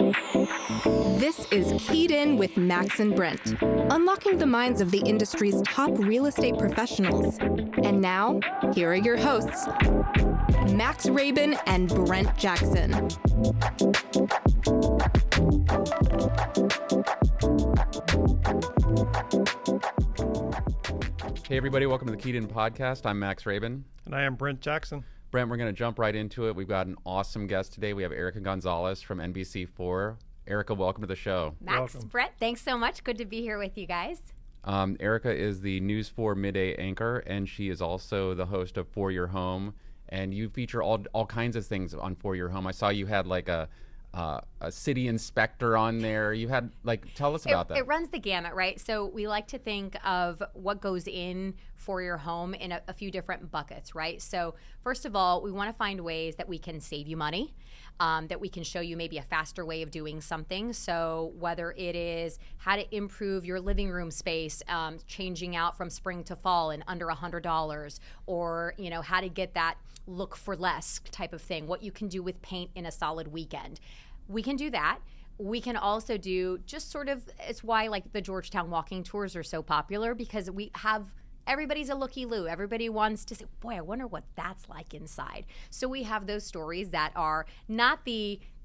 This is Keyed In with Max and Brent, unlocking the minds of the industry's top real estate professionals. And now, here are your hosts, Max Rabin and Brent Jackson. Hey everybody, welcome to the Keyed In podcast. I'm Max Rabin. And I am Brent Jackson. Brent, we're going to jump right into it. We've got an awesome guest today. We have Erika Gonzalez from NBC4. Erika, welcome to the show. Max, Welcome. Brent, thanks so much. Good to be here with you guys. Erika is the News4 Midday anchor, and she is also the host of For Your Home. And you feature all kinds of things on For Your Home. I saw you had like a city inspector on there. You had tell us about that. It runs the gamut, right? So we like to think of what goes in For Your Home in a few different buckets, right? So first of all, we want to find ways that we can save you money, that we can show you maybe a faster way of doing something. So whether it is how to improve your living room space, changing out from spring to fall in under $100, or how to get that look for less type of thing, what you can do with paint in a solid weekend. We can do that. We can also do just sort of, it's why the Georgetown walking tours are so popular, because we have, everybody's a looky-loo. Everybody wants to say, boy, I wonder what that's like inside. So we have those stories that are not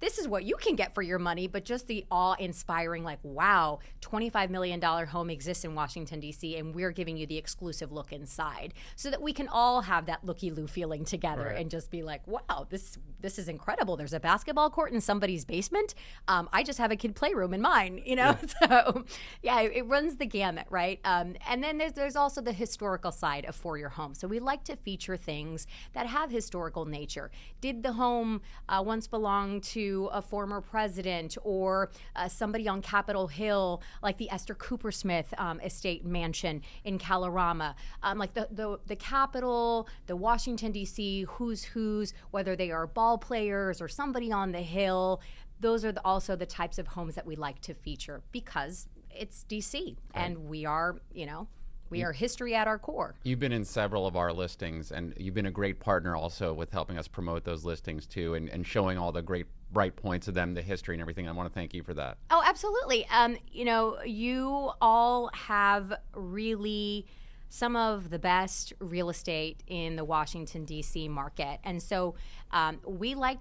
this is what you can get for your money, but just the awe-inspiring, wow, $25 million home exists in Washington, D.C., and we're giving you the exclusive look inside, so that we can all have that looky-loo feeling together, right, and just be like, wow, this is incredible. There's a basketball court in somebody's basement. I just have a kid playroom in mine, Yeah. So, yeah, it runs the gamut, right? And then there's also the historical side of For Your Home. So we like to feature things that have historical nature. Did the home once belong to a former president, or somebody on Capitol Hill, like the Esther Cooper-Smith estate mansion in Kalorama, the Capitol, the Washington, D.C., who's, whether they are ball players or somebody on the Hill. Those are also the types of homes that we like to feature, because it's D.C., right, and we are, we are history at our core. You've been in several of our listings, and you've been a great partner also with helping us promote those listings too, and showing all the great bright points of them, the history and everything. I want to thank you for that. Oh, absolutely. You all have really some of the best real estate in the Washington, D.C. market. And so we like,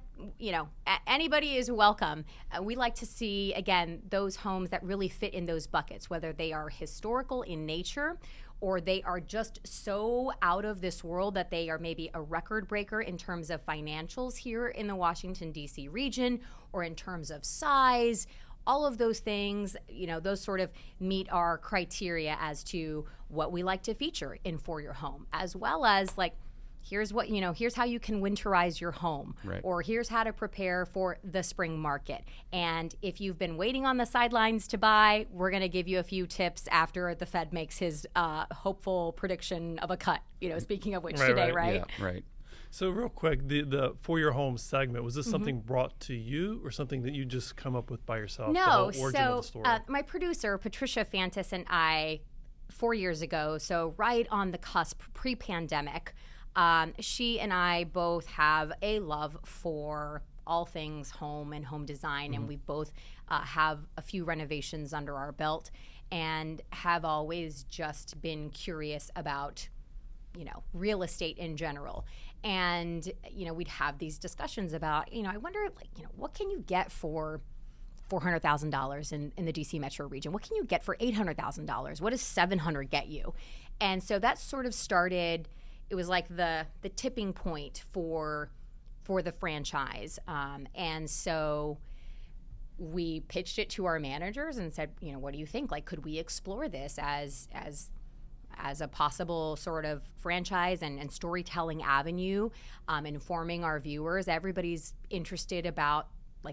anybody is welcome. We like to see, again, those homes that really fit in those buckets, whether they are historical in nature, or they are just so out of this world that they are maybe a record breaker in terms of financials here in the Washington, D.C. region, or in terms of size. All of those things, those sort of meet our criteria as to what we like to feature in For Your Home, as well as here's what, here's how you can winterize your home, right, or here's how to prepare for the spring market. And if you've been waiting on the sidelines to buy, we're going to give you a few tips after the Fed makes his hopeful prediction of a cut, speaking of which today, right? Yeah, right. So real quick, the For Your Home segment, was this something brought to you, or something that you just come up with by yourself? No, the whole origin of the story? My producer, Patricia Fantis, and I, 4 years ago, so right on the cusp, pre-pandemic, she and I both have a love for all things home and home design, and we both have a few renovations under our belt, and have always just been curious about real estate in general. And, we'd have these discussions about, I wonder, what can you get for $400,000 in the DC metro region? What can you get for $800,000? What does $700 get you? And so that sort of started, it was like the tipping point for the franchise. And so we pitched it to our managers and said, what do you think? Could we explore this as a possible sort of franchise and storytelling avenue, informing our viewers? Everybody's interested about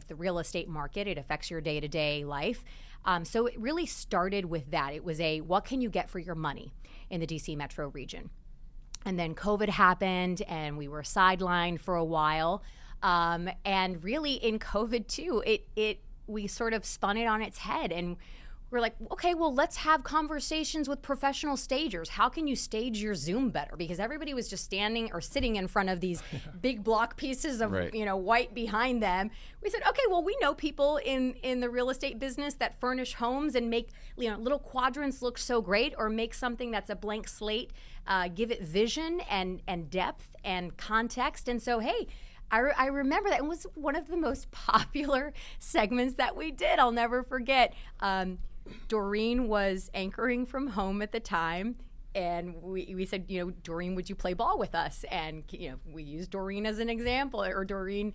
the real estate market. It affects your day-to-day life. So it really started with that. It was what can you get for your money in the DC metro region? And then COVID happened, and we were sidelined for a while. And really in COVID too, we sort of spun it on its head, and we're like, okay, well, let's have conversations with professional stagers. How can you stage your Zoom better? Because everybody was just standing or sitting in front of these big block pieces of, white behind them. We said, okay, well, we know people in the real estate business that furnish homes and make, little quadrants look so great, or make something that's a blank slate, give it vision and depth and context. And so, hey, I remember that. It was one of the most popular segments that we did. I'll never forget. Doreen was anchoring from home at the time, and we said, Doreen, would you play ball with us? And, we used Doreen as an example, or Doreen,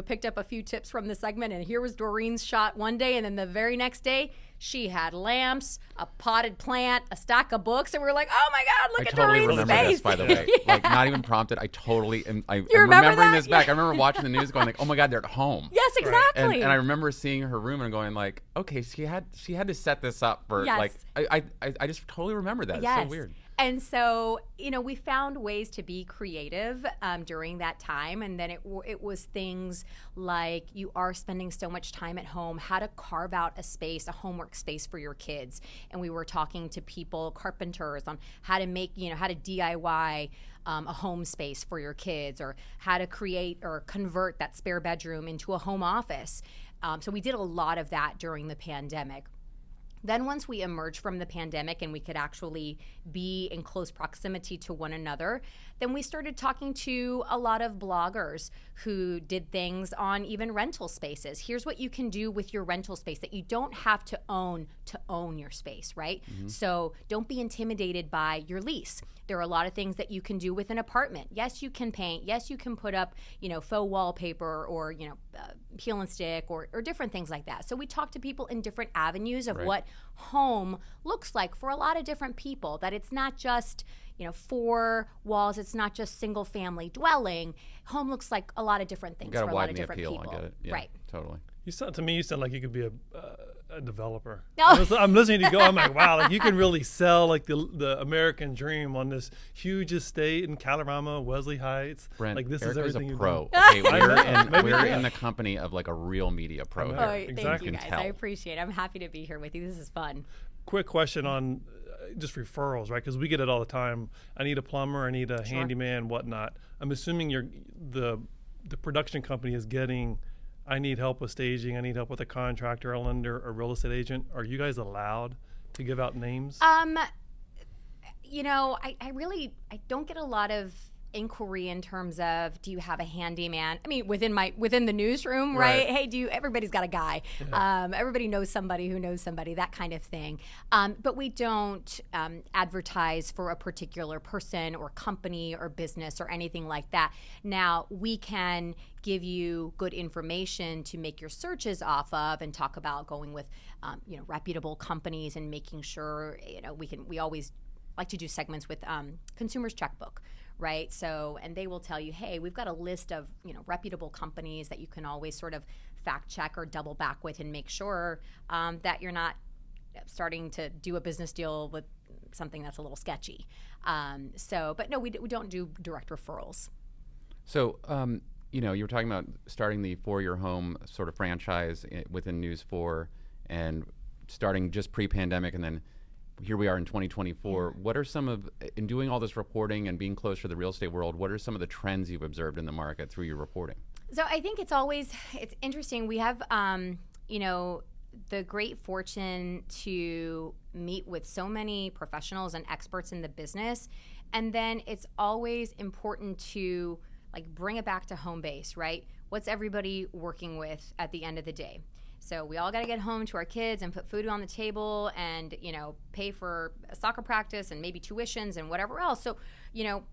picked up a few tips from the segment, and here was Doreen's shot one day, and then the very next day, she had lamps, a potted plant, a stack of books, and we were like, oh my God, look at Doreen's Doreen's face. I totally remember this, by the way. Yeah. Like, not even prompted. I totally am. I'm remember remembering that? this back. I remember watching the news going like, oh my God, they're at home. Yes, exactly. And I remember seeing her room and going like, okay, she had to set this up for like, I just totally remember that. Yes. It's so weird. And so, we found ways to be creative during that time. And then it was things like, you are spending so much time at home, how to carve out a space, a homework space for your kids. And we were talking to people, carpenters, on how to make, how to DIY a home space for your kids, or how to create or convert that spare bedroom into a home office. So we did a lot of that during the pandemic. Then once we emerged from the pandemic and we could actually be in close proximity to one another, then we started talking to a lot of bloggers who did things on even rental spaces. Here's what you can do with your rental space that you don't have to own your space, right? Mm-hmm. So don't be intimidated by your lease. There are a lot of things that you can do with an apartment. Yes, you can paint. Yes, you can put up, faux wallpaper, or, peel and stick, or different things like that. So we talk to people in different avenues of what home looks like for a lot of different people, that it's not just, 4 walls. It's not just single family dwelling. Home looks like a lot of different things for a lot of different people. I get it. Yeah, right. Totally. You sound like you could be a developer. No. I'm listening to you go, I'm like, wow, like you can really sell like the American dream on this huge estate in Calorama, Wesley Heights. Brent, like this Erika's is everything a you pro. do. Okay, we're in the company of like a real media pro. Thank you guys. Tell. I appreciate it. I'm happy to be here with you. This is fun. Quick question on just referrals, right? Because we get it all the time. I need a plumber, I need a handyman, whatnot. I'm assuming the production company is getting, I need help with staging, I need help with a contractor, a lender, a real estate agent. Are you guys allowed to give out names? I don't get a lot of inquiry in terms of, do you have a handyman? I mean, within the newsroom, right? Hey, everybody's got a guy. Yeah. Everybody knows somebody who knows somebody, that kind of thing. But we don't advertise for a particular person or company or business or anything like that. Now, we can give you good information to make your searches off of, and talk about going with, reputable companies, and making sure, we always like to do segments with Consumers Checkbook. Right. So, and they will tell you, hey, we've got a list of, reputable companies that you can always sort of fact check or double back with, and make sure that you're not starting to do a business deal with something that's a little sketchy. But no, we don't do direct referrals. So, you were talking about starting the For Your Home sort of franchise within News4, and starting just pre-pandemic, and then here we are in 2024. What are in doing all this reporting and being close to the real estate world, what are some of the trends you've observed in the market through your reporting? So I think it's interesting. We have, the great fortune to meet with so many professionals and experts in the business. And then it's always important to bring it back to home base, right? What's everybody working with at the end of the day? So we all got to get home to our kids and put food on the table, and, pay for soccer practice and maybe tuitions and whatever else. So,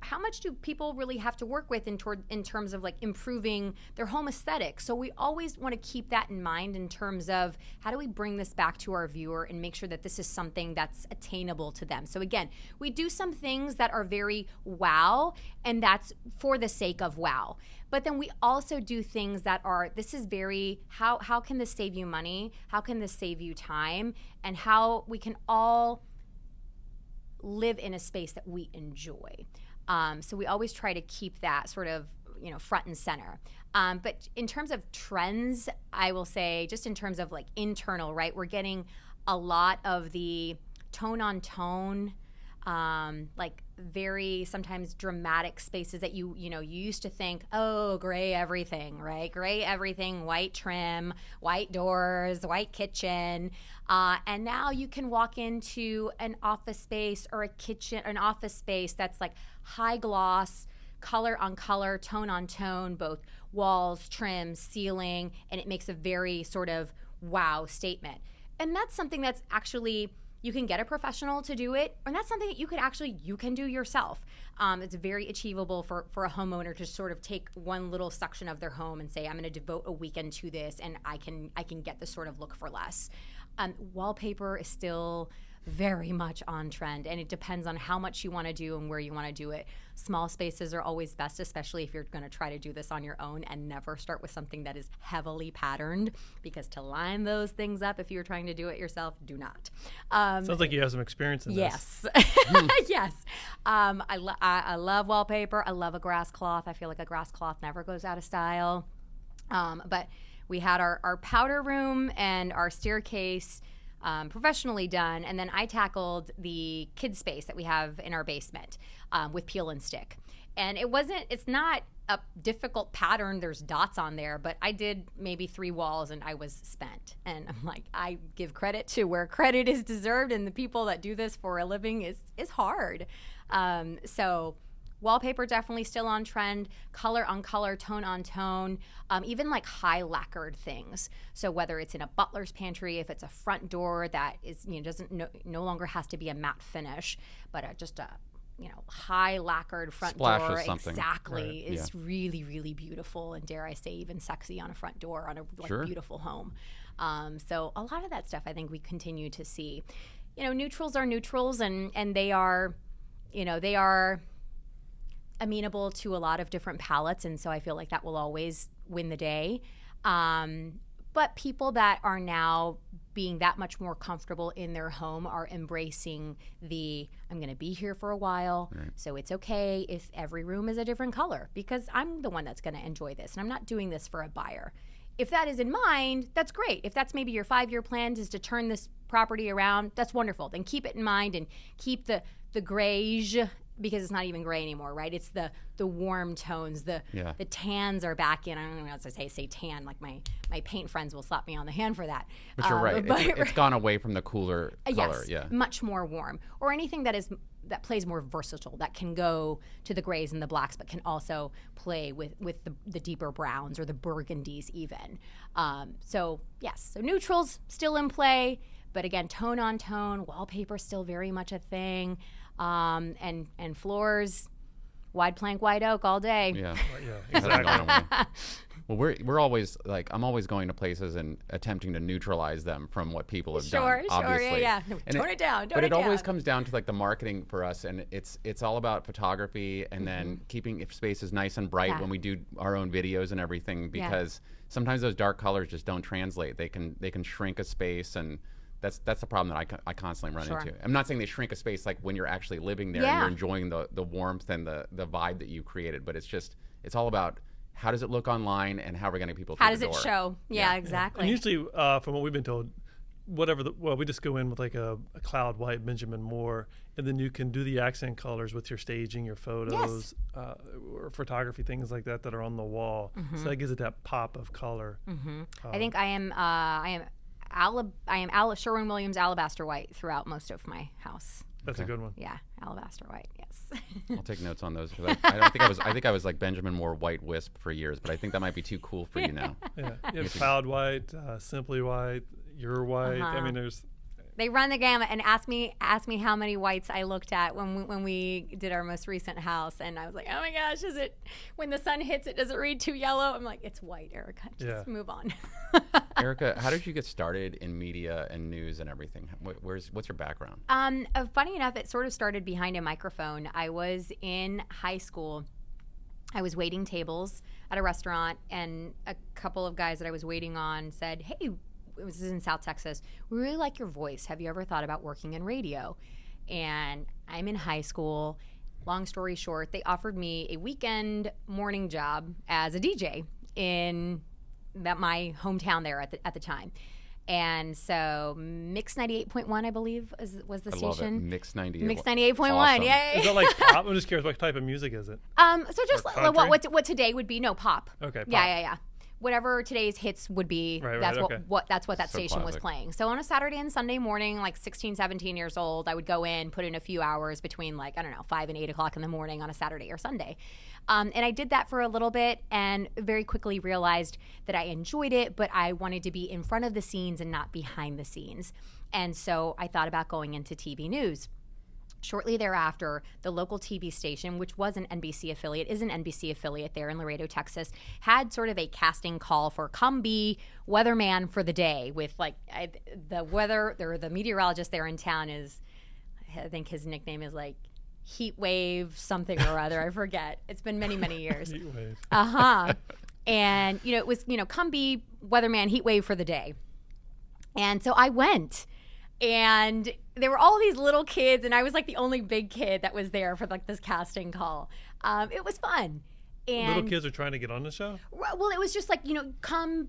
how much do people really have to work with in terms of improving their home aesthetic? So we always want to keep that in mind in terms of, how do we bring this back to our viewer and make sure that this is something that's attainable to them? So again, we do some things that are very wow, and that's for the sake of wow. But then we also do things that are, this is very, how can this save you money? How can this save you time? And how we can all live in a space that we enjoy. So we always try to keep that sort of, front and center. But in terms of trends, I will say, just in terms of internal, right? We're getting a lot of the tone on tone, like very sometimes dramatic spaces that you used to think, oh, gray everything, right? Gray everything, white trim, white doors, white kitchen. And now you can walk into an office space or an office space that's like high gloss, color on color, tone on tone, both walls, trim, ceiling, and it makes a very sort of wow statement. And that's something that's actually, you can get a professional to do it, and that's something that you can do yourself. It's very achievable for a homeowner to sort of take one little section of their home and say, I'm going to devote a weekend to this, and I can get this sort of look for less. Wallpaper is still very much on trend, and it depends on how much you want to do and where you want to do it. Small spaces are always best, especially if you're going to try to do this on your own, and never start with something that is heavily patterned, because to line those things up, if you're trying to do it yourself, do not. Sounds like you have some experience in this. Yes. I love wallpaper. I love a grass cloth. I feel like a grass cloth never goes out of style. But we had our powder room and our staircase professionally done, and then I tackled the kids space that we have in our basement with peel and stick. And it's not a difficult pattern, there's dots on there, but I did maybe 3 walls and I was spent. And I'm like, I give credit to where credit is deserved, and the people that do this for a living is hard. So wallpaper definitely still on trend, color on color, tone on tone, even like high lacquered things. So whether it's in a butler's pantry, if it's a front door that is no longer has to be a matte finish, but just a high lacquered front Splash door, of something. exactly, Right. is really, really beautiful, and dare I say even sexy on a front door on a Sure. beautiful home. So a lot of that stuff I think we continue to see. Neutrals are neutrals, and they are amenable to a lot of different palettes, and so I feel like that will always win the day. But people that are now being that much more comfortable in their home are embracing I'm going to be here for a while, Right. so it's okay if every room is a different color, because I'm the one that's going to enjoy this, and I'm not doing this for a buyer. If that is in mind, that's great. If that's maybe your 5-year plan is to turn this property around, that's wonderful. Then keep it in mind and keep the grayish, because it's not even gray anymore, right? It's the warm tones, the tans are back in. I don't know how to say tan, like my paint friends will slap me on the hand for that. But you're right. It's gone away from the cooler color. Yes, Yeah. much more warm. Or anything that plays more versatile, that can go to the grays and the blacks, but can also play with the deeper browns or the burgundies even. So neutrals still in play, but again, tone on tone, wallpaper still very much a thing. And floors, wide plank, white oak all day. Yeah. Yeah, exactly. Well, we're always I'm always going to places and attempting to neutralize them from what people have done. Obviously. Yeah. No, tone it down. But it always comes down to like the marketing for us, and it's all about photography, and then keeping spaces nice and bright when we do our own videos and everything, because sometimes those dark colors just don't translate. They can shrink a space, and that's the problem that I constantly run into. I'm not saying they shrink a space like when you're actually living there and you're enjoying the warmth and the vibe that you created, but it's all about how does it look online and how we're going to get people through the door. How does it show? Yeah, exactly. And usually, from what we've been told, we just go in with like a cloud white Benjamin Moore, and then you can do the accent colors with your staging, your photos, or photography, things like that are on the wall. So that gives it that pop of color. I think I am Sherwin-Williams alabaster white throughout most of my house. That's a good one. Yeah, alabaster white. Yes. I'll take notes on those, because I think I was like Benjamin Moore white wisp for years, but I think that might be too cool for you now. Yeah, you have cloud white, simply white, your white. I mean, they run the gamut and ask me how many whites I looked at when we did our most recent house, and I was like, oh my gosh, is it when the sun hits it, does it read too yellow? I'm like, it's white, Erika. Just move on. Erika, how did you get started in media and news and everything? What's your background? Funny enough, it sort of started behind a microphone. I was in high school. I was waiting tables at a restaurant, and a couple of guys that I was waiting on said, hey, this is in South Texas, we really like your voice. Have you ever thought about working in radio? And I'm in high school. Long story short, they offered me a weekend morning job as a DJ in my hometown there at the time. And so Mix 98.1, I believe, was the I station. love it. Mix 98. Mix 98.1, Awesome. yay. Is that like pop? I'm just curious, what type of music is it? So just Or like country? what today would be, no, pop. Okay, pop. Yeah. Whatever today's hits would be, Right, that's okay. that's what that So station was classic. playing. So on a Saturday and Sunday morning, like 16, 17 years old, I would go in, put in a few hours between 5 and 8 o'clock in the morning on a Saturday or Sunday. And I did that for a little bit and very quickly realized that I enjoyed it, but I wanted to be in front of the scenes and not behind the scenes. And so I thought about going into TV news. Shortly thereafter, the local TV station, which was an NBC affiliate, is an NBC affiliate there in Laredo, Texas, had sort of a casting call for come be weatherman for the day with the meteorologist there in town is, I think his nickname is Heat Wave something or other. I forget. It's been many, many years. Heat wave. And, it was, come be weatherman Heat Wave for the day. And so I went. And there were all these little kids, and I was the only big kid that was there for this casting call. It was fun. And Little kids are trying to get on the show? well, it was just come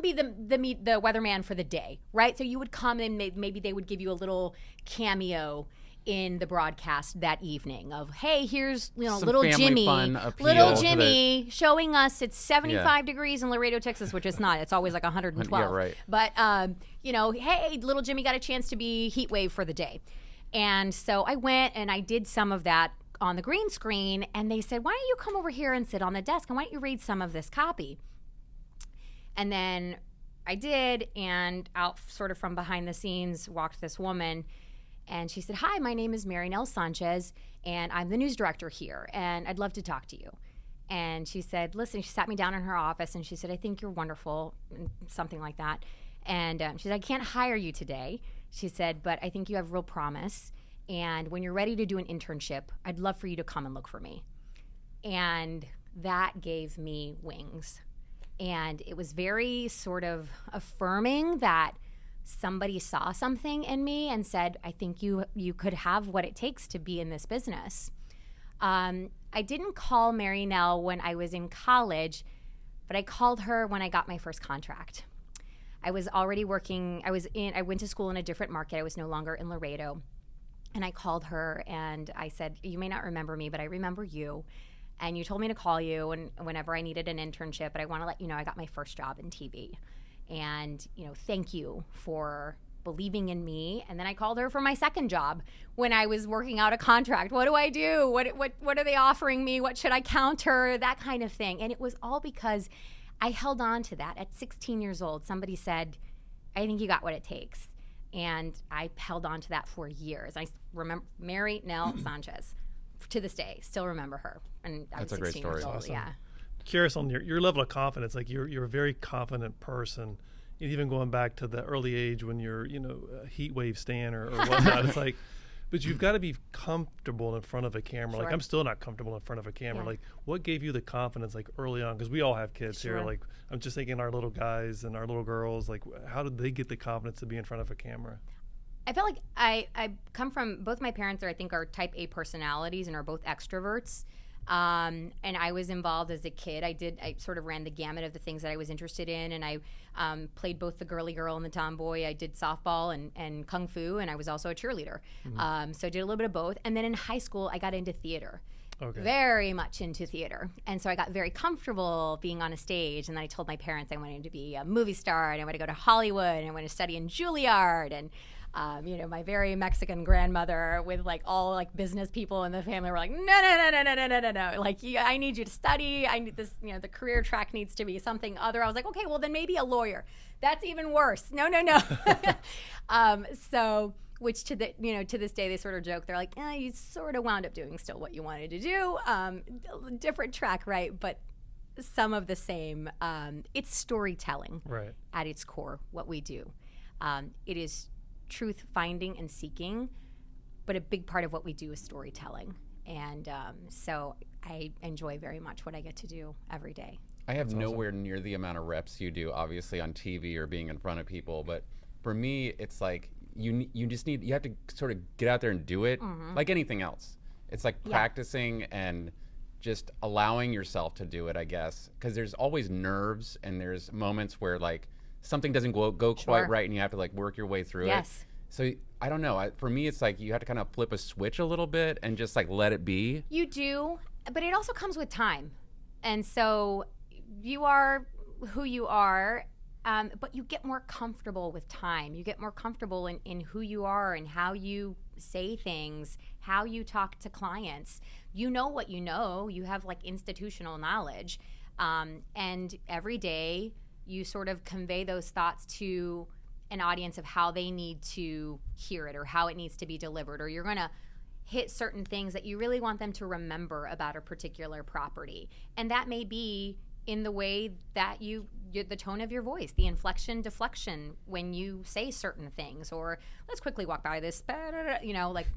be the weatherman for the day, right? So you would come and maybe they would give you a little cameo in the broadcast that evening of, hey, here's Some little family Jimmy, fun appeal little to Jimmy showing us it's 75 degrees in Laredo, Texas, which it's not. It's always 112. Yeah, right. But hey, little Jimmy got a chance to be Heat Wave for the day, and so I went and I did some of that on the green screen, and they said, why don't you come over here and sit on the desk and why don't you read some of this copy? And then I did, and out sort of from behind the scenes walked this woman. And she said, hi, my name is Mary Nell Sanchez, and I'm the news director here, and I'd love to talk to you. And she said, listen, she sat me down in her office, and she said, I think you're wonderful, something like that. And she said, I can't hire you today. She said, but I think you have real promise, and when you're ready to do an internship, I'd love for you to come and look for me. And that gave me wings. And it was very sort of affirming that somebody saw something in me and said, I think you could have what it takes to be in this business. I didn't call Mary Nell when I was in college, but I called her when I got my first contract. I was already working, I went to school in a different market. I was no longer in Laredo. And I called her and I said, you may not remember me, but I remember you. And you told me to call you whenever I needed an internship, but I want to let you know I got my first job in TV. And, thank you for believing in me. And then I called her for my second job when I was working out a contract. What do I do? What are they offering me? What should I counter? That kind of thing. And it was all because I held on to that. At 16 years old, somebody said, I think you got what it takes. And I held on to that for years. I remember Mary Nell Sanchez. To this day, still remember her. And I was That's a great 16 years story. old. Awesome. Yeah. Curious on your level of confidence. You're a very confident person. Even going back to the early age when you're, a heat wave stan or whatnot. It's but you've got to be comfortable in front of a camera. Sure. I'm still not comfortable in front of a camera. Yeah. What gave you the confidence early on? Because we all have kids Sure. here. I'm just thinking our little guys and our little girls. How did they get the confidence to be in front of a camera? I felt like I come from, both my parents are type A personalities and are both extroverts. And I was involved as a kid. I sort of ran the gamut of the things that I was interested in, and I played both the girly girl and the tomboy. I did softball and kung fu, and I was also a cheerleader. Mm-hmm. So I did a little bit of both. And then in high school, I got into theater. Okay. Very much into theater. And so I got very comfortable being on a stage. And then I told my parents I wanted to be a movie star, and I wanted to go to Hollywood, and I wanted to study in Juilliard. And my very Mexican grandmother with all business people in the family were like, no. I need you to study. I need this, the career track needs to be something other. I was like, okay, well then maybe a lawyer. That's even worse. No. So, which to this day they sort of joke. They're like, you sort of wound up doing still what you wanted to do. Different track, right? But some of the same. It's storytelling, Right. At its core, what we do. It is truth finding and seeking, but a big part of what we do is storytelling. And so I enjoy very much what I get to do every day. I have nowhere near the amount of reps you do, obviously, on TV or being in front of people. But for me, it's you have to sort of get out there and do it, like anything else. It's practicing and just allowing yourself to do it, I guess, because there's always nerves and there's moments where something doesn't go Sure. quite right, and you have to like work your way through Yes. it. So I don't know. For me, it's like you have to kind of flip a switch a little bit and just like let it be. You do, but it also comes with time. And so you are who you are, but you get more comfortable with time. You get more comfortable in who you are and how you say things, how you talk to clients. You know what you know. You have like institutional knowledge. And every day you sort of convey those thoughts to an audience of how they need to hear it or how it needs to be delivered, or you're going to hit certain things that you really want them to remember about a particular property. And that may be in the way that the tone of your voice, the inflection, deflection when you say certain things, or let's quickly walk by this, like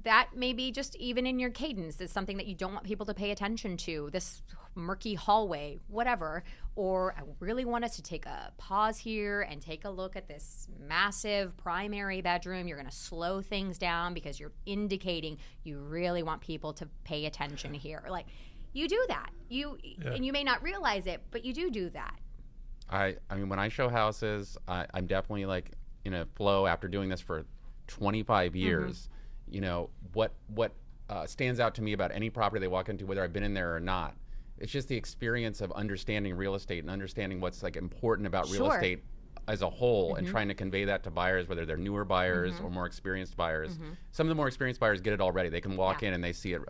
that may be just even in your cadence. It's something that you don't want people to pay attention to, this murky hallway, whatever. Or I really want us to take a pause here and take a look at this massive primary bedroom. You're going to slow things down because you're indicating you really want people to pay attention here. Like, you do that. And you may not realize it, but you do that. I mean, when I show houses, I'm definitely like in a flow after doing this for 25 years. You know, what stands out to me about any property they walk into, whether I've been in there or not, it's just the experience of understanding real estate and understanding what's like important about real estate as a whole, and trying to convey that to buyers, whether they're newer buyers or more experienced buyers. Some of the more experienced buyers get it already. They can walk in and they see it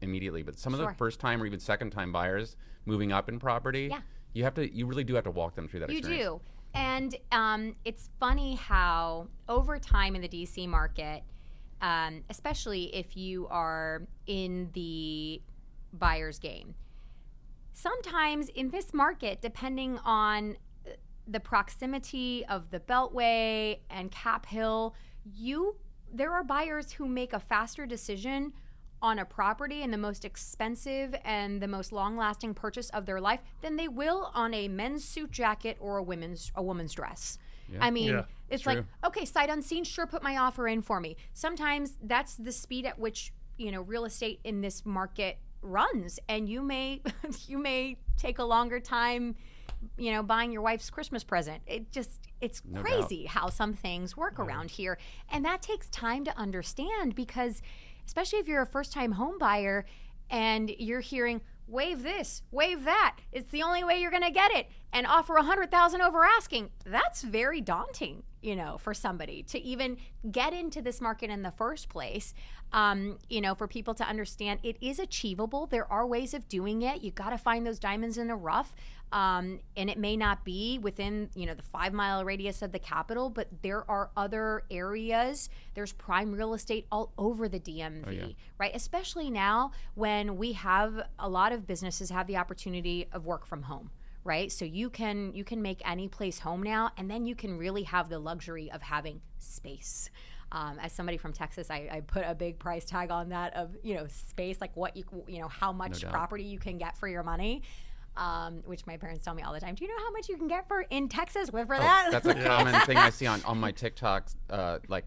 immediately. But some of the first time or even second time buyers moving up in property, you really do have to walk them through that experience. You do. And it's funny how over time in the DC market, especially if you are in the buyer's game, sometimes in this market, depending on the proximity of the Beltway and Cap Hill, there are buyers who make a faster decision on a property and the most expensive and the most long-lasting purchase of their life than they will on a men's suit jacket or a woman's dress. Yeah. I mean, Yeah, it's true. like, okay, sight unseen, sure, put my offer in for me. Sometimes that's the speed at which, real estate in this market runs, and you may take a longer time, buying your wife's Christmas present. It's No crazy how some things work around here, and that takes time to understand, because especially if you're a first-time home buyer and you're hearing, waive this, waive that, it's the only way you're going to get it, and offer $100,000 over asking. That's very daunting, for somebody to even get into this market in the first place. For people to understand it is achievable. There are ways of doing it. You got to find those diamonds in the rough. And it may not be within, the 5-mile radius of the capital, but there are other areas. There's prime real estate all over the DMV, right? Especially now when we have a lot of businesses have the opportunity of work from home, right? So you can make any place home now, and then you can really have the luxury of having space. As somebody from Texas, I put a big price tag on that of, space, like what how much property you can get for your money. Which my parents tell me all the time. Do you know how much you can get in Texas for that? That's a common thing I see on my TikTok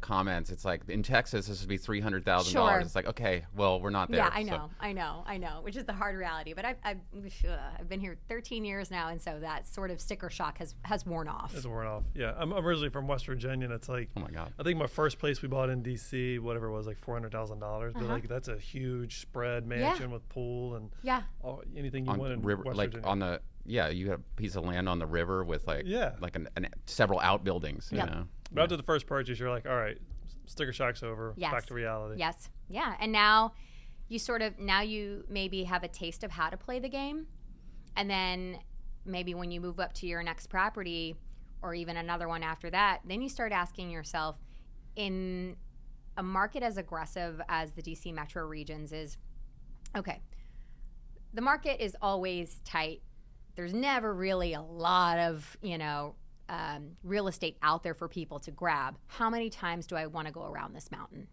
comments. It's like, in Texas, this would be $300,000. Sure. It's like, okay, well, we're not there. Yeah, I know, which is the hard reality. But I've been here 13 years now, and so that sort of sticker shock has worn off. It's worn off. Yeah, I'm originally from West Virginia, and it's like, Oh my God. I think my first place we bought in DC, whatever it was, like $400,000. But like, that's a huge spread mansion with pool and anything you want in river, West like Virginia. you have a piece of land on the river with like several outbuildings. Yep. You know? But after the first purchase, you're like, all right, sticker shock's over. Yes. Back to reality. Yes. Yeah. And now you maybe have a taste of how to play the game. And then maybe when you move up to your next property or even another one after that, then you start asking yourself, in a market as aggressive as the DC metro regions is, okay, the market is always tight. There's never really a lot of, real estate out there for people to grab. How many times do I want to go around this mountain?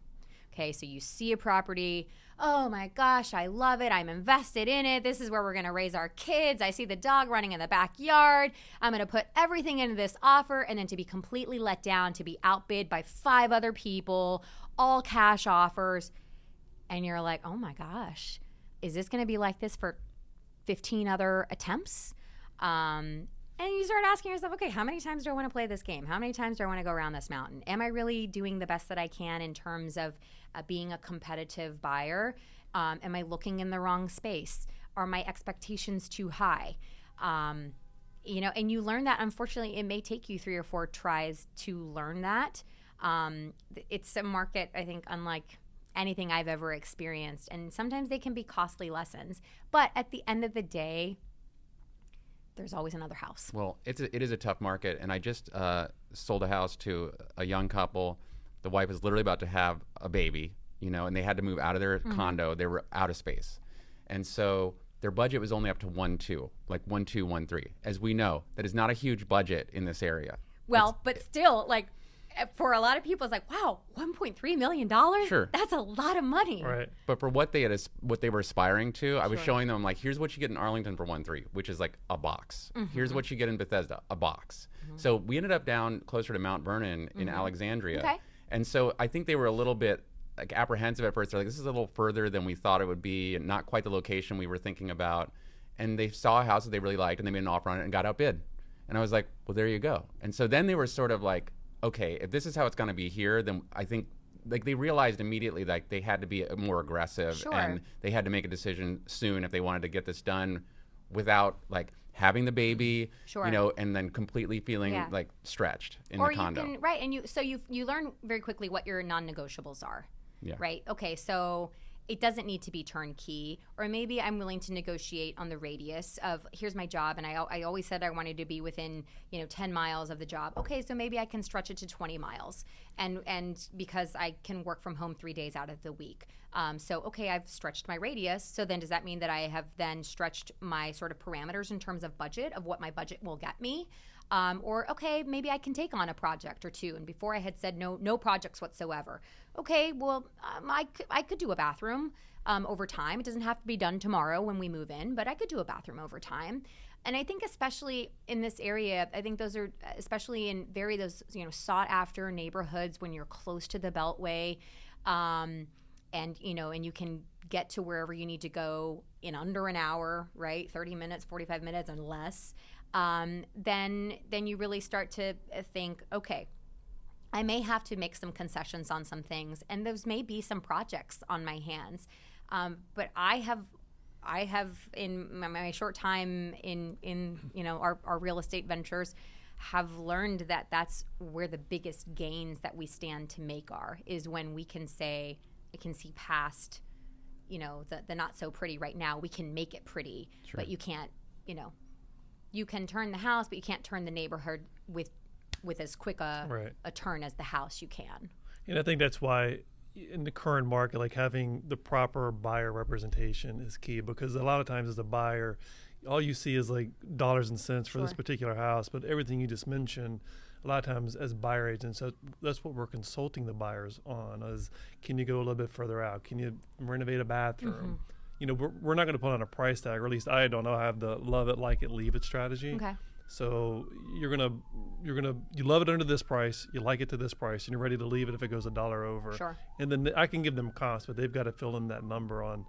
Okay, so you see a property. Oh my gosh, I love it. I'm invested in it. This is where we're going to raise our kids. I see the dog running in the backyard. I'm going to put everything into this offer, and then to be completely let down, to be outbid by 5 other people, all cash offers. And you're like, oh my gosh, is this going to be like this for 15 other attempts? And you start asking yourself, okay, how many times do I want to play this game? How many times do I want to go around this mountain? Am I really doing the best that I can in terms of being a competitive buyer? Am I looking in the wrong space? Are my expectations too high? And you learn that. Unfortunately, it may take you 3 or 4 tries to learn that. It's a market, I think, unlike anything I've ever experienced. And sometimes they can be costly lessons. But at the end of the day, there's always another house. Well, it is a tough market. And I just sold a house to a young couple. The wife was literally about to have a baby, and they had to move out of their condo. They were out of space. And so their budget was only up to 1.2, like 1.2, 1.3. As we know, that is not a huge budget in this area. Well, but still, like, for a lot of people, it's like, wow, $1.3 million? Sure. That's a lot of money. Right. But for what they were aspiring to, I was showing them, I'm like, here's what you get in Arlington for 1.3, which is like a box. Here's what you get in Bethesda, a box. So we ended up down closer to Mount Vernon in Alexandria. Okay. And so I think they were a little bit like apprehensive at first. They're like, this is a little further than we thought it would be, and not quite the location we were thinking about. And they saw a house that they really liked, and they made an offer on it and got outbid. And I was like, well, there you go. And so then they were sort of like, okay, if this is how it's going to be here, then I think like they realized immediately like they had to be more aggressive. Sure. And they had to make a decision soon if they wanted to get this done without like having the baby, Sure. and then completely feeling like stretched in the condo. You can, right, and you learn very quickly what your non-negotiables are. Yeah. Right. Okay. So it doesn't need to be turnkey, or maybe I'm willing to negotiate on the radius of here's my job, and I always said I wanted to be within 10 miles of the job. Okay, so maybe I can stretch it to 20 miles, and because I can work from home 3 days out of the week. So okay, I've stretched my radius. So then does that mean that I have then stretched my sort of parameters in terms of budget of what my budget will get me? Or okay, maybe I can take on a project or two. And before I had said no projects whatsoever. Okay, well, I could do a bathroom over time. It doesn't have to be done tomorrow when we move in, but I could do a bathroom over time. And I think especially in this area, I think those are especially in those sought after neighborhoods when you're close to the Beltway, and you can get to wherever you need to go in under an hour, right? 30 minutes, 45 minutes, and less. Then you really start to think, okay, I may have to make some concessions on some things, and those may be some projects on my hands. But I have in my short time in our real estate ventures, have learned that that's where the biggest gains that we stand to make is when we can say, I can see past, the not so pretty right now. We can make it pretty, Sure. but you can't, you can turn the house, but you can't turn the neighborhood with as quick a turn as the house you can. And I think that's why in the current market, like having the proper buyer representation is key, because a lot of times as a buyer, all you see is like dollars and cents for this particular house, but everything you just mentioned, a lot of times as buyer agents, that's what we're consulting the buyers on is, can you go a little bit further out? Can you renovate a bathroom? We're not going to put on a price tag, or at least I don't know. I have the love it, like it, leave it strategy. Okay. So you love it under this price, you like it to this price, and you're ready to leave it if it goes $1 over. Sure. And then I can give them comps, but they've got to fill in that number on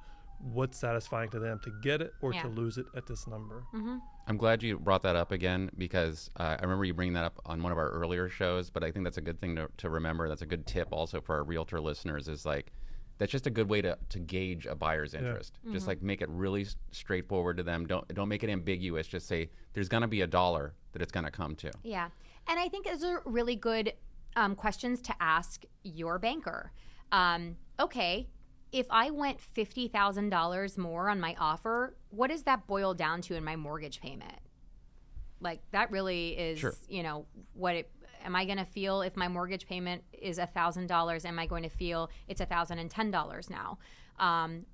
what's satisfying to them to get it or to lose it at this number. Mm-hmm. I'm glad you brought that up again, because I remember you bringing that up on one of our earlier shows, but I think that's a good thing to remember. That's a good tip also for our realtor listeners, is like, that's just a good way to gauge a buyer's interest. Yeah. Just like make it really straightforward to them. Don't make it ambiguous. Just say there's going to be $1 that it's going to come to. Yeah, and I think those are really good questions to ask your banker. Okay, if I went $50,000 more on my offer, what does that boil down to in my mortgage payment? Like that really is, Sure. What it. Am I going to feel if my mortgage payment is $1,000? Am I going to feel it's $1,010 now?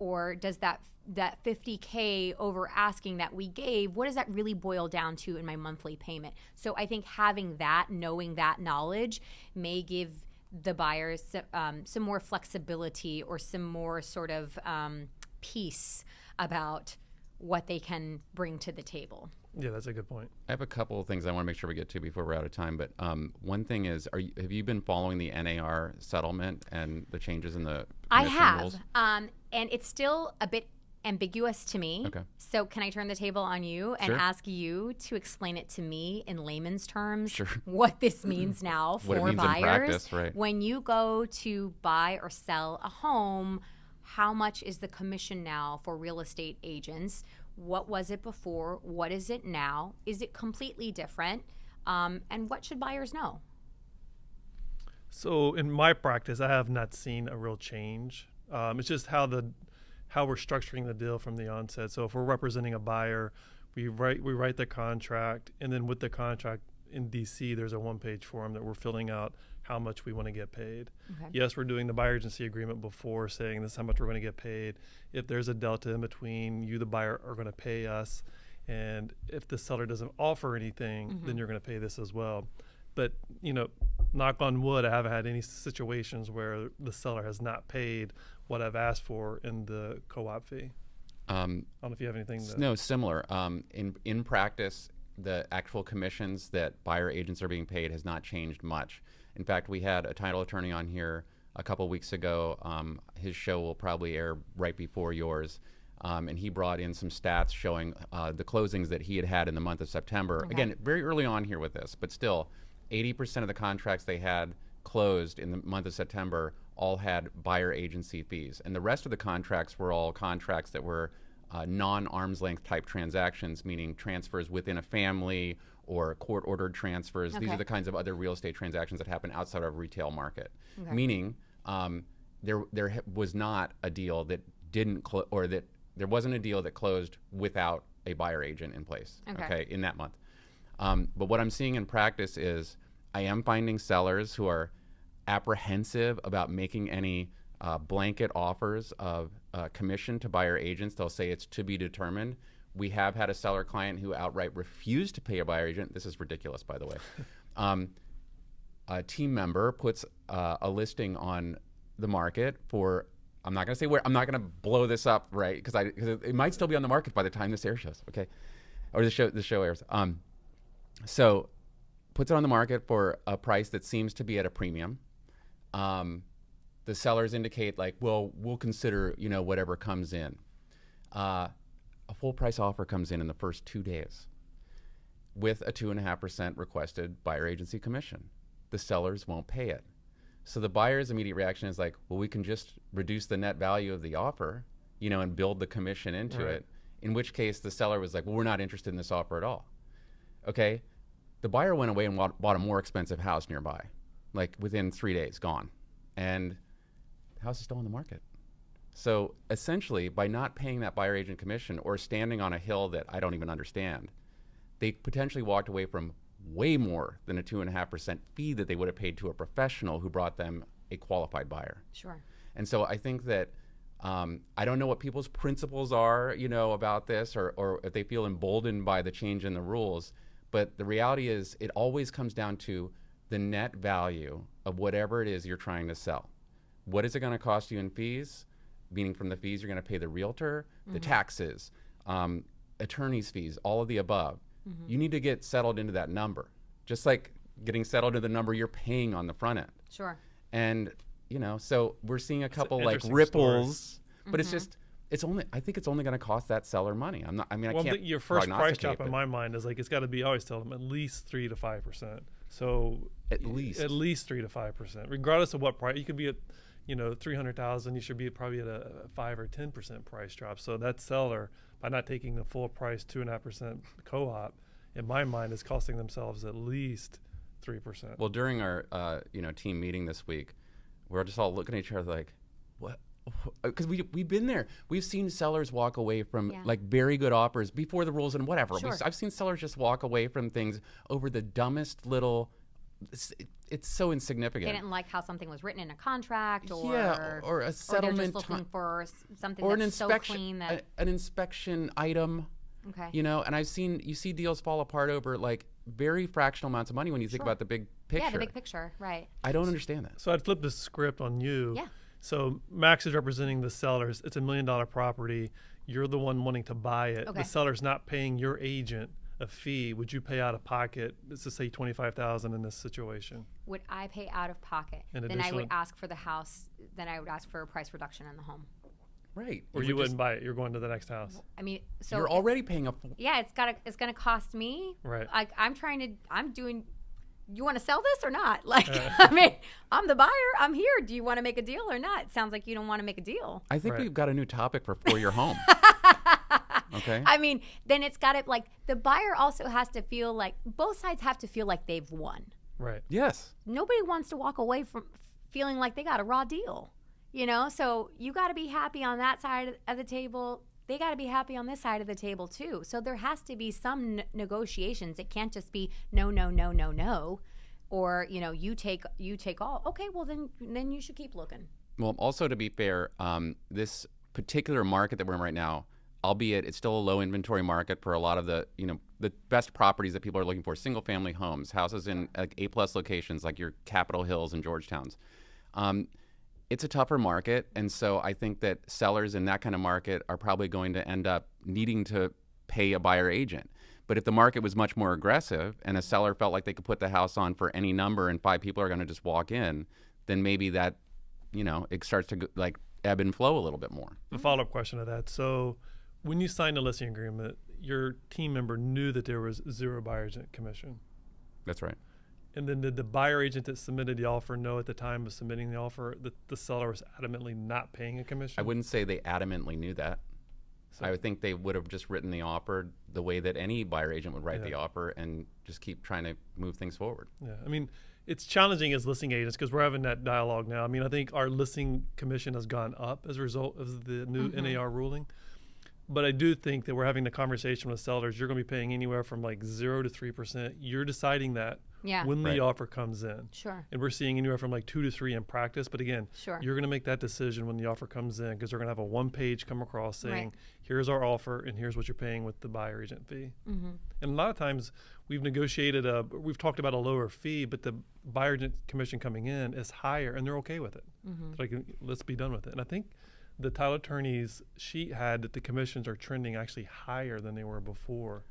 Or does that $50K over asking that we gave, what does that really boil down to in my monthly payment? So I think having that, knowing that knowledge, may give the buyers some more flexibility or some more sort of peace about what they can bring to the table. Yeah, that's a good point. I have a couple of things I want to make sure we get to before we're out of time. But one thing is, have you been following the NAR settlement and the changes in the I commission have, rules? and it's still a bit ambiguous to me. Okay. So can I turn the table on you and Sure. ask you to explain it to me in layman's terms? Sure. What this means now What it for means in buyers. practice, right. When you go to buy or sell a home, how much is the commission now for real estate agents? What was it before? What is it now? Is it completely different? And what should buyers know? So in my practice, I have not seen a real change. It's just how we're structuring the deal from the onset. So if we're representing a buyer, we write the contract, and then with the contract in DC, there's a one-page form that we're filling out how much we want to get paid. Okay. Yes, we're doing the buyer agency agreement before saying this is how much we're going to get paid. If there's a delta in between, you, the buyer, are going to pay us. And if the seller doesn't offer anything, then you're going to pay this as well. But, knock on wood, I haven't had any situations where the seller has not paid what I've asked for in the co-op fee. I don't know if you have anything to... No, similar. In practice, the actual commissions that buyer agents are being paid has not changed much. In fact, we had a title attorney on here a couple weeks ago. His show will probably air right before yours. And he brought in some stats showing the closings that he had in the month of September. Okay. Again, very early on here with this, but still, 80% of the contracts they had closed in the month of September all had buyer agency fees. And the rest of the contracts were all contracts that were non-arm's length type transactions, meaning transfers within a family or court-ordered transfers. These are Okay. the kinds of other real estate transactions that happen outside of retail market. Okay. Meaning there was not a deal that didn't close, or that there wasn't a deal that closed without a buyer agent in place, Okay. in that month. But what I'm seeing in practice is I am finding sellers who are apprehensive about making any blanket offers of commission to buyer agents. They'll say it's to be determined. We have had a seller client who outright refused to pay a buyer agent. This is ridiculous, by the way. A team member puts a listing on the market for, I'm not going to say where, I'm not going to blow this up, right? Because it might still be on the market by the time this air shows, okay? Or the show airs. So puts it on the market for a price that seems to be at a premium. The sellers indicate like, well, we'll consider, whatever comes in. A full price offer comes in the first 2 days with a 2.5% requested buyer agency commission. The sellers won't pay it. So the buyer's immediate reaction is like, well, we can just reduce the net value of the offer, and build the commission into Right. it. In which case the seller was like, well, we're not interested in this offer at all. Okay. The buyer went away and bought a more expensive house nearby, like within 3 days, gone. And the house is still on the market. So essentially, by not paying that buyer agent commission or standing on a hill that I don't even understand, they potentially walked away from way more than a 2.5% fee that they would have paid to a professional who brought them a qualified buyer. Sure. And so I think that I don't know what people's principles are, about this, or if they feel emboldened by the change in the rules. But the reality is it always comes down to the net value of whatever it is you're trying to sell. What is it going to cost you in fees? Meaning from the fees you're going to pay the realtor, the taxes, attorney's fees, all of the above. You need to get settled into that number, just like getting settled into the number you're paying on the front end. Sure. And, so we're seeing a couple like interesting ripples, but it's just, I think it's only going to cost that seller money. I can't Your first price prognosticate, drop in but my mind is like, it's got to be, I always tell them, at least 3 to 5%. So At least 3 to 5%, regardless of what price. You could be at, 300,000, you should be probably at a 5 or 10% price drop. So that seller, by not taking the full price 2.5% co-op, in my mind, is costing themselves at least 3%. Well, during our team meeting this week, we're just all looking at each other like, what? Because we've been there. We've seen sellers walk away from like very good offers before the rules and whatever. Sure. I've seen sellers just walk away from things over the dumbest little. It's so insignificant. They didn't like how something was written in a contract, or or a or settlement, they're just looking for something or that's an so clean that an inspection item. okay. And you see deals fall apart over like very fractional amounts of money when you think Sure. about the big picture. Yeah, the big picture, right? I don't understand that. So I'd flip the script on you. Yeah. So Max is representing the sellers. It's $1 million property. You're the one wanting to buy it. Okay. The seller's not paying your agent a fee. Would you pay out of pocket? Let's just say $25,000 in this situation. Would I pay out of pocket? An Then I would additional- ask for the house. Then I would ask for a price reduction on the home. Right. Or you wouldn't buy it. You're going to the next house. I mean, so you're already paying yeah, it's gonna cost me. Right. Like I'm doing. You want to sell this or not? Like, I mean, I'm the buyer. I'm here. Do you want to make a deal or not? It sounds like you don't want to make a deal. I think we've got a new topic for your home. Okay. I mean, then it's got to, like, the buyer also has to feel like, both sides have to feel like they've won. Right. Yes. Nobody wants to walk away from feeling like they got a raw deal, you know? So you got to be happy on that side of the table. They got to be happy on this side of the table too. So there has to be some negotiations. It can't just be no, no, no, no, no, or you take all. Okay, well then you should keep looking. Well, also to be fair, this particular market that we're in right now, albeit it's still a low inventory market for a lot of the the best properties that people are looking for, single family homes, houses in like A+ locations like your Capitol Hills and Georgetowns. It's a tougher market, and so I think that sellers in that kind of market are probably going to end up needing to pay a buyer agent. But if the market was much more aggressive and a seller felt like they could put the house on for any number and 5 people are going to just walk in, then maybe that, it starts to like ebb and flow a little bit more. A follow-up question to that. So when you signed a listing agreement, your team member knew that there was 0 buyer agent commission. That's right. And then did the buyer agent that submitted the offer know at the time of submitting the offer that the seller was adamantly not paying a commission? I wouldn't say they adamantly knew that. So I would think they would have just written the offer the way that any buyer agent would write the offer and just keep trying to move things forward. Yeah, I mean, it's challenging as listing agents because we're having that dialogue now. I mean, I think our listing commission has gone up as a result of the new NAR ruling. But I do think that we're having the conversation with sellers. You're going to be paying anywhere from like 0 to 3%. You're deciding that when the offer comes in. Sure. And we're seeing anywhere from like 2 to 3 in practice. But again, you're going to make that decision when the offer comes in because they're going to have a 1-page come across saying, here's our offer and here's what you're paying with the buyer agent fee. And a lot of times we've negotiated we've talked about a lower fee, but the buyer agent commission coming in is higher and they're okay with it. Like, let's be done with it. And I think the title attorney's sheet had that the commissions are trending actually higher than they were before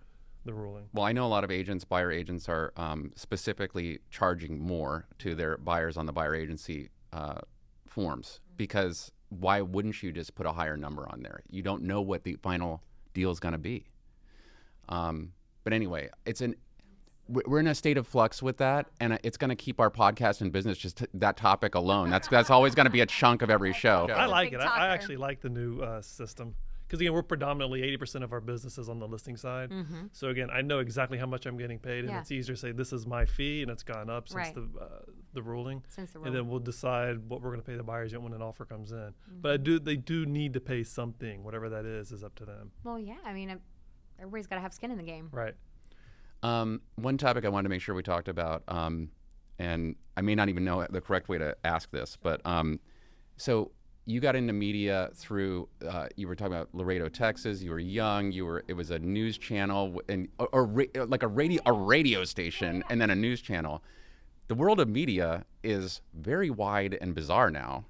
the ruling. Well, I know a lot of buyer agents are specifically charging more to their buyers on the buyer agency forms because why wouldn't you just put a higher number on there? You don't know what the final deal is going to be. But anyway, we're in a state of flux with that, and it's going to keep our podcast in business, just that topic alone. That's always going to be a chunk of every show. I like it. I actually like the new system because, again, we're predominantly 80% of our business is on the listing side. So, again, I know exactly how much I'm getting paid, and it's easier to say this is my fee, and it's gone up since the ruling. And then we'll decide what we're going to pay the buyer agent when an offer comes in. But they do need to pay something. Whatever that is up to them. Well, yeah. I mean, everybody's got to have skin in the game. Right. One topic I wanted to make sure we talked about, and I may not even know the correct way to ask this, but so you got into media through, you were talking about Laredo, Texas. You were young. It was a news channel and like a radio station, and then a news channel. The world of media is very wide and bizarre now.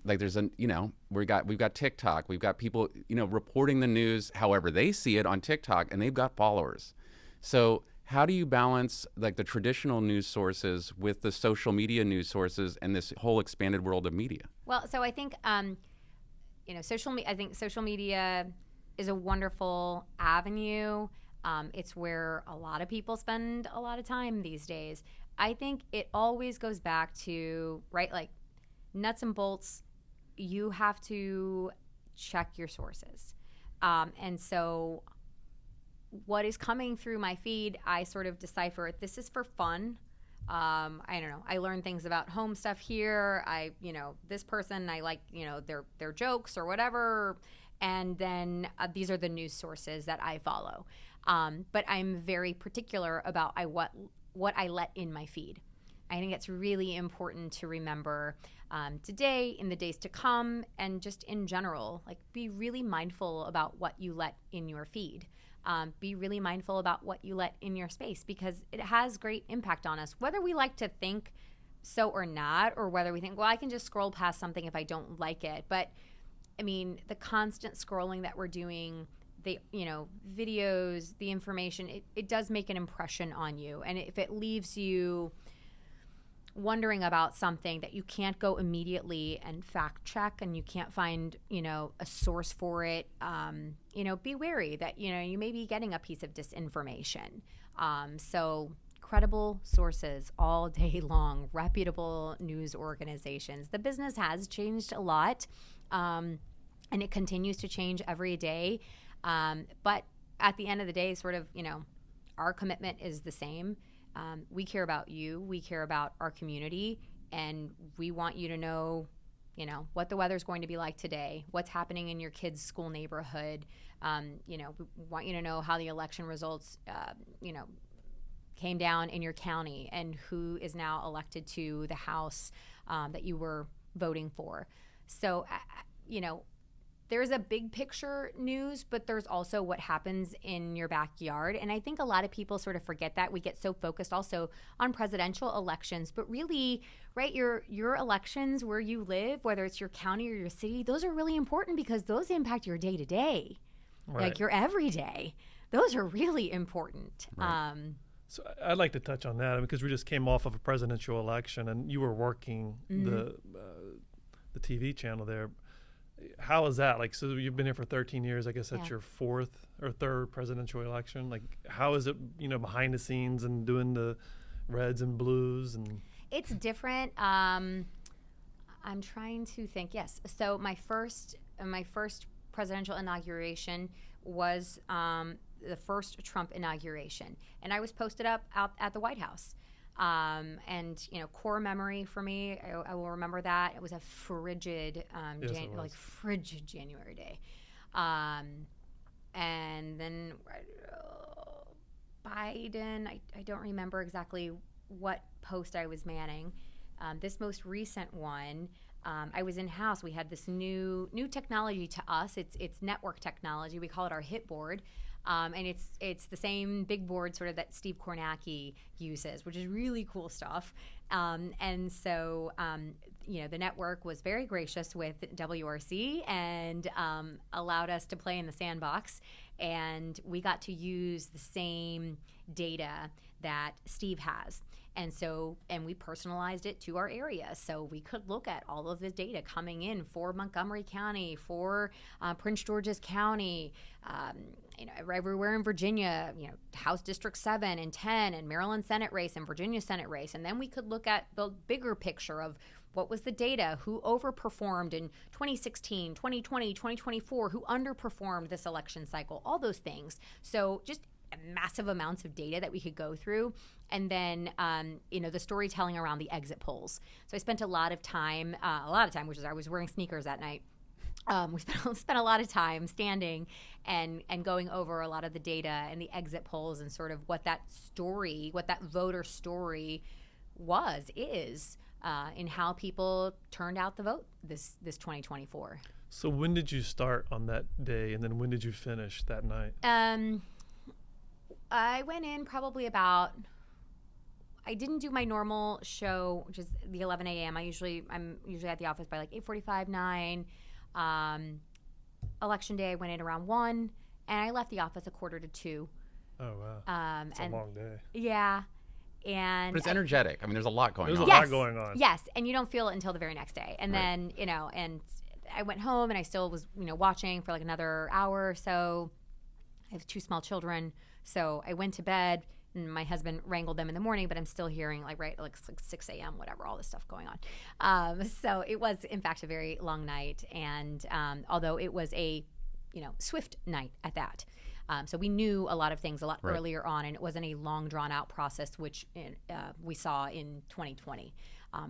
Like there's we've got TikTok. We've got people reporting the news however they see it on TikTok, and they've got followers. So how do you balance like the traditional news sources with the social media news sources and this whole expanded world of media? Well, so I think social media is a wonderful avenue. It's where a lot of people spend a lot of time these days. I think it always goes back to like nuts and bolts. You have to check your sources, and so what is coming through my feed, I sort of decipher this is for fun. I don't know. I learn things about home stuff here. This person, I like, their jokes or whatever. And then these are the news sources that I follow. But I'm very particular about what I let in my feed. I think it's really important to remember today, in the days to come, and just in general, like be really mindful about what you let in your feed. Be really mindful about what you let in your space because it has great impact on us, whether we like to think so or not, or whether we think, well, I can just scroll past something if I don't like it. But I mean, the constant scrolling that we're doing, the videos, the information, it does make an impression on you. And if it leaves you wondering about something that you can't go immediately and fact check, and you can't find, a source for it, be wary that, you may be getting a piece of disinformation. So credible sources all day long, reputable news organizations. The business has changed a lot, and it continues to change every day. But at the end of the day, sort of, our commitment is the same. We care about you. We care about our community, and we want you to know, what the weather's going to be like today, what's happening in your kid's school neighborhood. We want you to know how the election results, came down in your county and who is now elected to the House that you were voting for. So, there's a big picture news, but there's also what happens in your backyard. And I think a lot of people sort of forget that. We get so focused also on presidential elections, but really, right, your elections where you live, whether it's your county or your city, those are really important because those impact your day to day, like your everyday. Those are really important. Right. So I'd like to touch on that because we just came off of a presidential election, and you were working the TV channel there. How is that? Like, so you've been here for 13 years. I guess that's your fourth or third presidential election. Like, how is it, behind the scenes and doing the reds and blues? And it's different. I'm trying to think. Yes. So my first presidential inauguration was the first Trump inauguration, and I was posted up out at the White House. And core memory for me, I will remember that it was a frigid, frigid January day, and then Biden. I don't remember exactly what post I was manning. This most recent one, I was in house. We had this new technology to us. It's network technology. We call it our hit board. And it's the same big board sort of that Steve Kornacki uses, which is really cool stuff. And so, the network was very gracious with WRC and allowed us to play in the sandbox. And we got to use the same data that Steve has. And we personalized it to our area. So we could look at all of the data coming in for Montgomery County, for Prince George's County, everywhere in Virginia, House District 7 and 10 and Maryland Senate race and Virginia Senate race. And then we could look at the bigger picture of what was the data, who overperformed in 2016, 2020, 2024, who underperformed this election cycle, all those things. So just massive amounts of data that we could go through. And then, the storytelling around the exit polls. So I spent a lot of time, which is I was wearing sneakers that night. We spent a lot of time standing and going over a lot of the data and the exit polls and sort of what that voter story is in how people turned out the vote this 2024. So when did you start on that day, and then when did you finish that night? I went in probably I didn't do my normal show, which is the 11 a.m. I'm usually at the office by like 8:45, 9. Election day, I went in around 1, and I left the office 1:45. Oh, wow. It's a long day. Yeah. But it's energetic. I mean, there's a lot going on. There's a lot going on. Yes, and you don't feel it until the very next day. And then, and I went home, and I still was, watching for like another hour or so. I have 2 small children, so I went to bed. And my husband wrangled them in the morning, but I'm still hearing like 6 a.m., whatever, all this stuff going on. So it was, in fact, a very long night. And although it was a, swift night at that. So we knew a lot of things a lot earlier on, and it wasn't a long, drawn-out process, which we saw in 2020.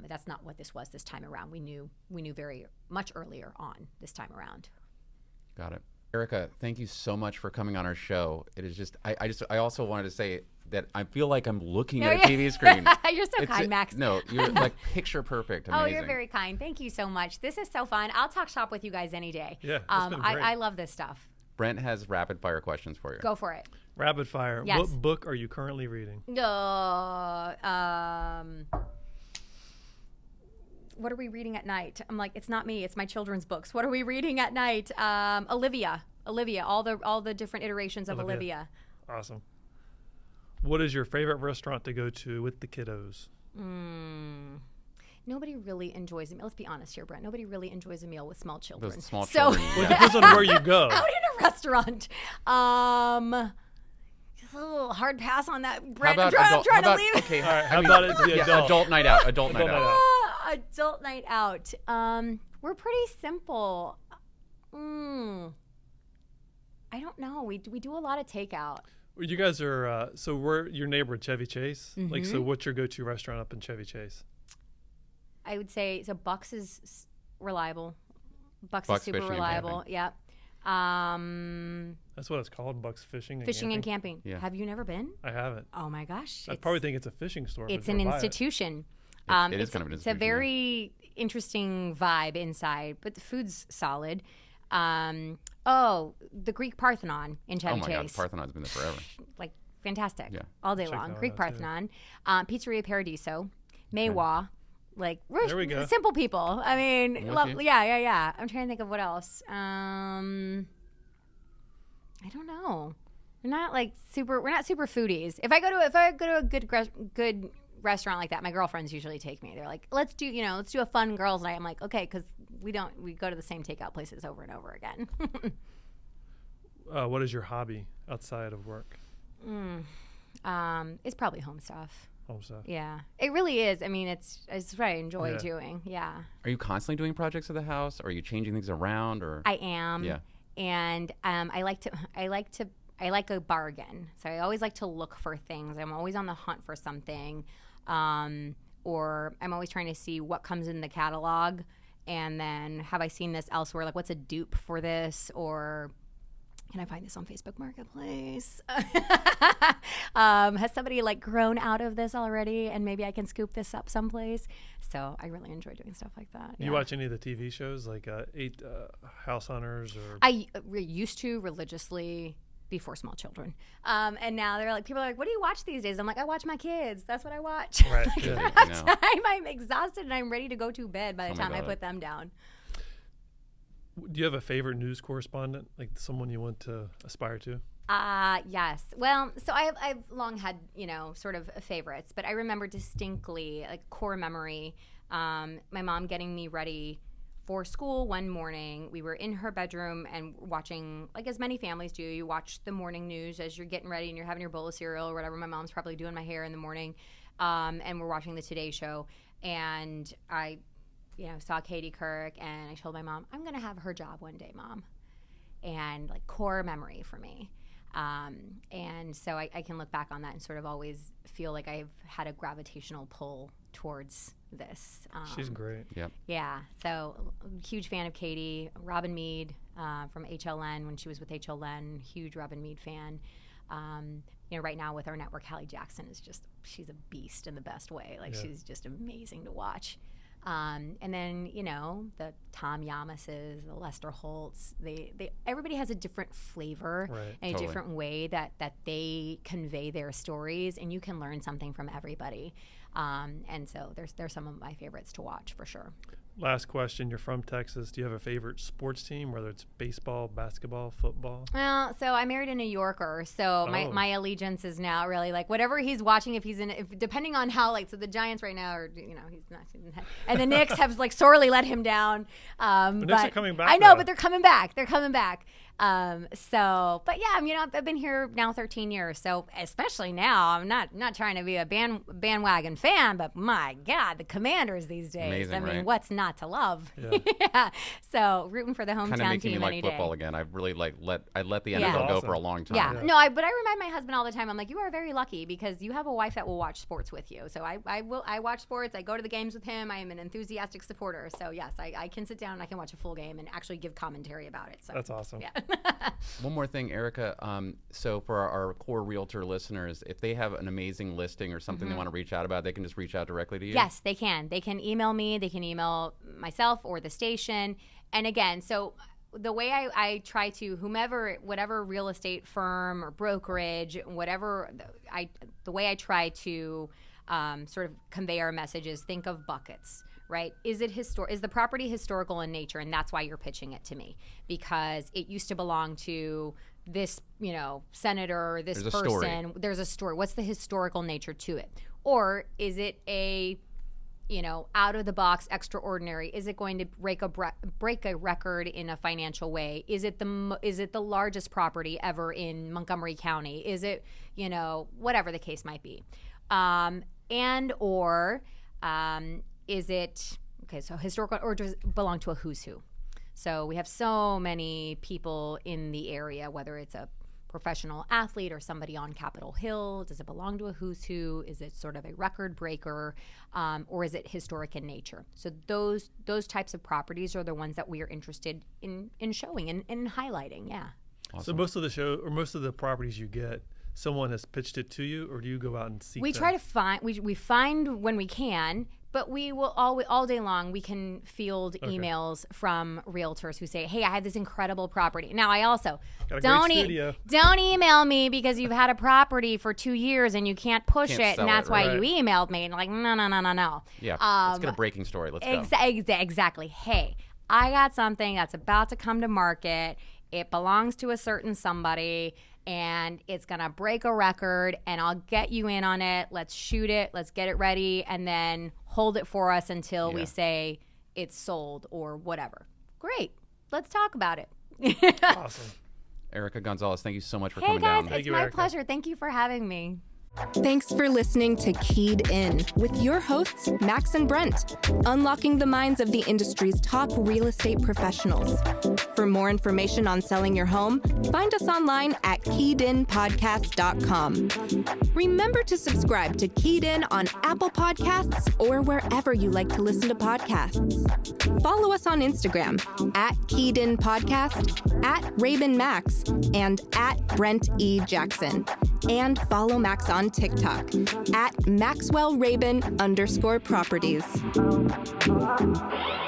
That's not what this was this time around. We knew very much earlier on this time around. Got it. Erika, thank you so much for coming on our show. It is just, I also wanted to say that I feel like I'm looking at a TV screen. You're so kind, Max. No, you're like picture perfect. Amazing. Oh, you're very kind. Thank you so much. This is so fun. I'll talk shop with you guys any day. Yeah, it's been great. I love this stuff. Brent has rapid fire questions for you. Go for it. Rapid fire. Yes. What book are you currently reading? What are we reading at night? I'm like, it's not me. It's my children's books. What are we reading at night? Olivia. All the different iterations of Olivia. Awesome. What is your favorite restaurant to go to with the kiddos? Nobody really enjoys a meal. Let's be honest here, Brent. Nobody really enjoys a meal with small children. Those small So- children. Well, it depends on where you go. Out in a restaurant. Just a little hard pass on that, Brent. I'm trying to leave. Okay, All right, how about it? The adult night out. Adult night Adult out. night out. Adult night out. We're pretty simple. I don't know. We do a lot of takeout. Well, you guys are so we're your neighbor at Chevy Chase. Mm-hmm. Like, so what's your go-to restaurant up in Chevy Chase? I would say so. Bucks is reliable. Bucks Bucks is super Fishing and reliable. Camping. Yep. That's what it's called, Bucks Fishing and Fishing Camping. and camping. Yeah. Have you never been? I haven't. Oh my gosh! I probably think it's a fishing store. It's but an never buy it. institution. It is kind of an It's a institution, very interesting vibe inside, but the food's solid. The Greek Parthenon in Oh Chevy my Chase. God, Parthenon's been there forever. Like fantastic. Yeah. All day Check long. that Greek out, too. Pizzeria Paradiso, Maywa. Like we're There we go. simple people. I mean, I'm with you. yeah. I'm trying to think of what else. I don't know. We're not super foodies. If I go to a good restaurant like that, my girlfriends usually take me. They're like, let's do a fun girls' night. I'm like, okay, because we go to the same takeout places over and over again. What is your hobby outside of work? It's probably home stuff. Home stuff. Yeah, it really is. I mean, it's what I enjoy Yeah. doing. Yeah, Are you constantly doing projects of the house? Or are you changing things around? Or I am. Yeah. And I like a bargain. So I always like to look for things. I'm always on the hunt for something, or I'm always trying to see what comes in the catalog, and then have I seen this elsewhere? Like, what's a dupe for this, or can I find this on Facebook Marketplace? Has somebody grown out of this already, and maybe I can scoop this up someplace? So I really enjoy doing stuff like that. You watch any of the TV shows like House Hunters or? I used to religiously before small children, and now people are like, "What do you watch these days?" I'm like, "I watch my kids. That's what I watch." Right. I Yeah. don't have time. I'm exhausted and I'm ready to go to bed by the Tell me time I about put it. them down. Do you have a favorite news correspondent, like someone you want to aspire to? Yes. Well, so I've long had, sort of favorites, but I remember distinctly, core memory, my mom getting me ready for school one morning. We were in her bedroom and watching, as many families do, you watch the morning news as you're getting ready and you're having your bowl of cereal or whatever. My mom's probably doing my hair in the morning, and we're watching the Today Show. And I saw Katie Couric, and I told my mom, I'm going to have her job one day, Mom. And core memory for me. And so I can look back on that and sort of always feel like I've had a gravitational pull towards this. She's great. Yep. Yeah. So huge fan of Katie. Robin Meade from HLN when she was with HLN. Huge Robin Meade fan. Right now with our network, Hallie Jackson she's a beast in the best way. She's just amazing to watch. And then, the Tom Yamases, the Lester Holtz, everybody has a different flavor Right. and a Totally. different way that they convey their stories, and you can learn something from everybody. And so there's some of my favorites to watch for sure. Last question. You're from Texas. Do you have a favorite sports team, whether it's baseball, basketball, football? Well, so I married a New Yorker, so my allegiance is now really whatever he's watching. If depending on how so the Giants right now are he's not, and the Knicks have sorely let him down. The Knicks are coming back. I know, though. but they're coming back. They're coming back. But yeah, I've been here now 13 years, so especially now, I'm not trying to be a bandwagon fan, but my God, the Commanders these days. Amazing, I mean, right? what's not to love? Yeah. Yeah. So rooting for the hometown Kind of making team me any like football day. again. I've really let the NFL Yeah. go Awesome. for a long time. Yeah. Yeah. No, but I remind my husband all the time. I'm like, you are very lucky because you have a wife that will watch sports with you. So I watch sports. I go to the games with him. I am an enthusiastic supporter. So yes, I can sit down and I can watch a full game and actually give commentary about it. So That's awesome. yeah. One more thing, Erica. So for our core realtor listeners, if they have an amazing listing or something they want to reach out about, they can just reach out directly to you? Yes, they can. They can email me. They can email myself or the station. And again, so the way I try to, whatever real estate firm or brokerage, whatever, the way I try to sort of convey our message is think of buckets. Right? Is the property historical in nature? And that's why you're pitching it to me, because it used to belong to this, senator, this There's a story. person. There's a story. What's the historical nature to it? Or is it a, out of the box, extraordinary? Is it going to break a record in a financial way? Is it the largest property ever in Montgomery County? Is it, whatever the case might be, is it so historical, or does it belong to a who's who? So we have so many people in the area, whether it's a professional athlete or somebody on Capitol Hill. Does it belong to a who's who? Is it sort of a record breaker, or is it historic in nature? So those types of properties are the ones that we are interested in showing and highlighting. Yeah. Awesome. So most of the show, or most of the properties you get, someone has pitched it to you, or do you go out and seek? We try to find. We find when we can. But we will all day long, we can field emails from realtors who say, hey, I have this incredible property. Now, I also, don't email me because you've had a property for 2 years and you can't push it, and that's why you emailed me. And like, no. Yeah, let's get a breaking story. Let's go. Exactly. Hey, I got something that's about to come to market. It belongs to a certain somebody, and it's going to break a record, and I'll get you in on it. Let's shoot it. Let's get it ready, and then hold it for us until we say it's sold or whatever. Great. Let's talk about it. Awesome. Erika Gonzalez, thank you so much for coming down. It's my pleasure. Thank you for having me. Thanks for listening to Keyed In with your hosts, Max and Brent, unlocking the minds of the industry's top real estate professionals. For more information on selling your home, find us online at KeyedInPodcast.com. Remember to subscribe to Keyed In on Apple Podcasts or wherever you like to listen to podcasts. Follow us on Instagram at Keyed In Podcast, at Rabin Max, and at Brent E. Jackson. And follow Max on TikTok at MaxwellRabin_properties.